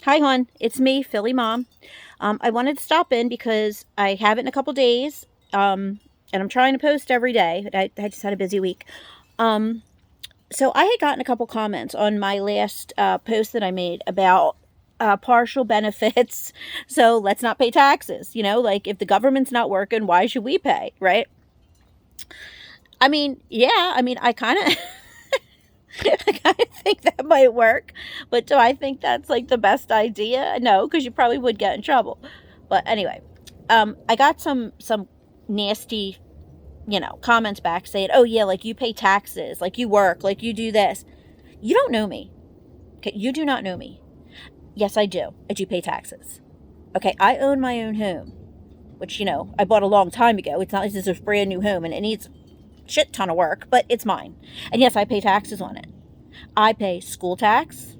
Hi, hon. It's me, Philly Mom. I wanted to stop in because I haven't in a couple days, and I'm trying to post every day. But I just had a busy week. Um, so I had gotten a couple comments on my last post that I made about partial benefits. So let's not pay taxes. Like if the government's not working, why should we pay, right? I mean, yeah. I kind of. I kind of think that might work, but do I think that's like the best idea? No, because you probably would get in trouble. But anyway, I got some nasty, comments back saying, "Oh yeah, like you pay taxes, like you work, like you do this." You don't know me. Okay, you do not know me. Yes, I do. I do pay taxes. Okay, I own my own home, which I bought a long time ago. It's not. This is a brand new home, and it needs shit ton of work, but it's mine. And yes, I pay taxes on it. I pay school tax,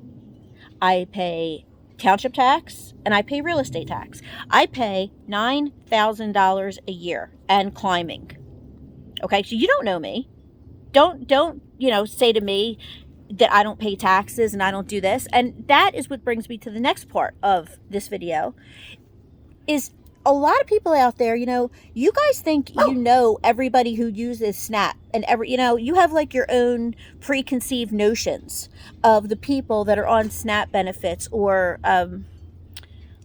I pay township tax, and I pay real estate tax. I pay $9,000 a year and climbing. Okay, so you don't know me. Don't say to me that I don't pay taxes and I don't do this. And that is what brings me to the next part of this video is a lot of people out there, you guys think everybody who uses Snap and you have like your own preconceived notions of the people that are on Snap benefits or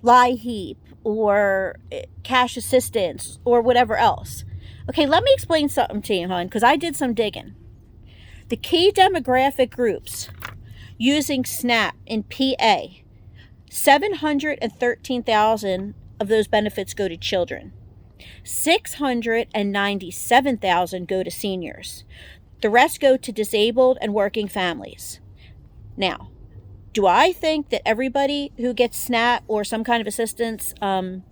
LIHEAP or cash assistance or whatever else. Okay, let me explain something to you, hon, because I did some digging. The key demographic groups using Snap in PA, 713,000 of those benefits go to children. 697,000 go to seniors. The rest go to disabled and working families. Now, do I think that everybody who gets SNAP or some kind of assistance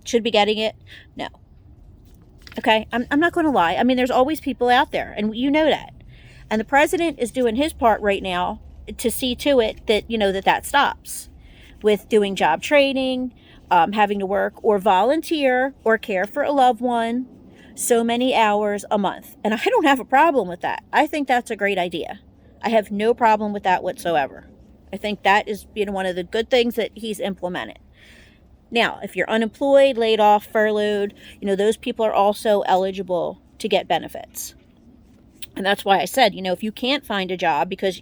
should be getting it? No. Okay, I'm not going to lie. There's always people out there, and you know that. And the president is doing his part right now to see to it that, that stops with doing job training, having to work or volunteer or care for a loved one so many hours a month. And I don't have a problem with that. I think that's a great idea. I have no problem with that whatsoever. I think that is one of the good things that he's implemented. Now, if you're unemployed, laid off, furloughed, those people are also eligible to get benefits. And that's why I said, if you can't find a job because,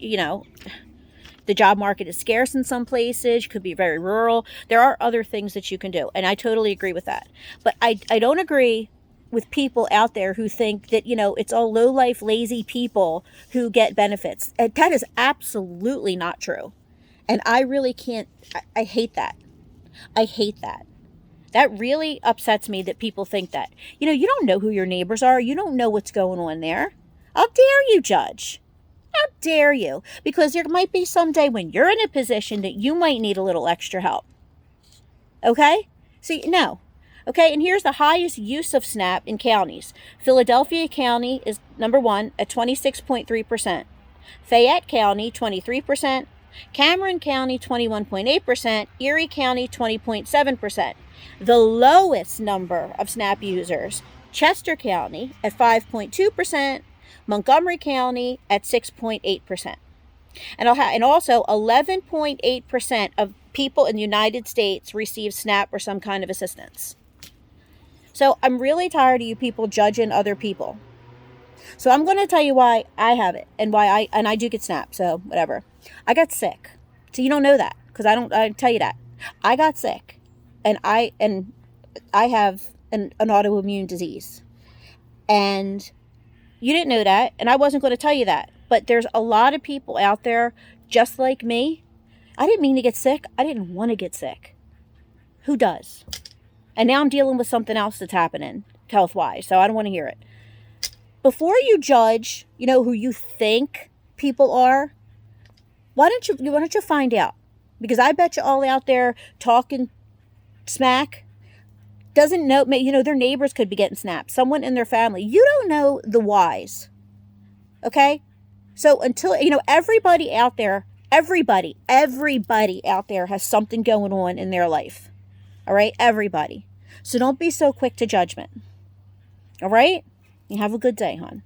the job market is scarce in some places, you could be very rural, there are other things that you can do. And I totally agree with that. But I don't agree with people out there who think that, it's all low-life, lazy people who get benefits. And that is absolutely not true. And I really can't, I hate that. I hate that. That really upsets me that people think that. You don't know who your neighbors are. You don't know what's going on there. How dare you judge? How dare you? Because there might be someday when you're in a position that you might need a little extra help. Okay? See, no. Okay, and here's the highest use of SNAP in counties. Philadelphia County is number one at 26.3%. Fayette County, 23%. Cameron County, 21.8%. Erie County, 20.7%. The lowest number of SNAP users, Chester County at 5.2%. Montgomery County at 6.8%. And also 11.8% of people in the United States receive SNAP or some kind of assistance. So I'm really tired of you people judging other people. So I'm going to tell you why I have it and why I do get SNAP. So whatever. I got sick. So you don't know that because I tell you that. I got sick and I have an autoimmune disease. And you didn't know that, and I wasn't going to tell you that. But there's a lot of people out there just like me. I didn't mean to get sick. I didn't want to get sick. Who does? And now I'm dealing with something else that's happening health-wise, so I don't want to hear it. Before you judge, who you think people are, why don't you find out? Because I bet you all out there talking smack doesn't know, their neighbors could be getting SNAP, someone in their family. You don't know the whys. Okay? So until, everybody out there, everybody out there has something going on in their life. All right? Everybody. So don't be so quick to judgment. All right? You have a good day, hon.